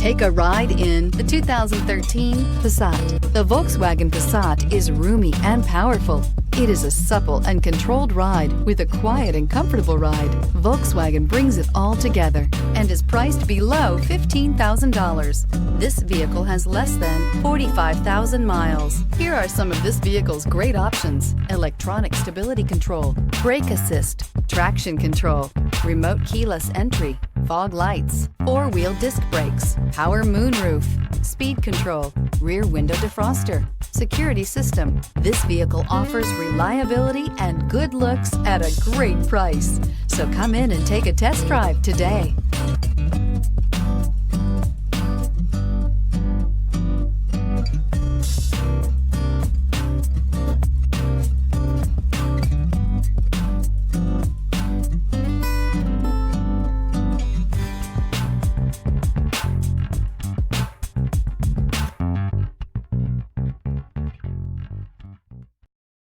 Take a ride in the 2013 Passat. The Volkswagen Passat is roomy and powerful. It is a supple and controlled ride with a quiet and comfortable ride. Volkswagen brings it all together and is priced below $15,000. This vehicle has less than 45,000 miles. Here are some of this vehicle's great options: electronic stability control, brake assist, traction control, remote keyless entry, fog lights, four-wheel disc brakes, power moonroof, speed control, rear window defroster, security system. This vehicle offers reliability and good looks at a great price. So come in and take a test drive today.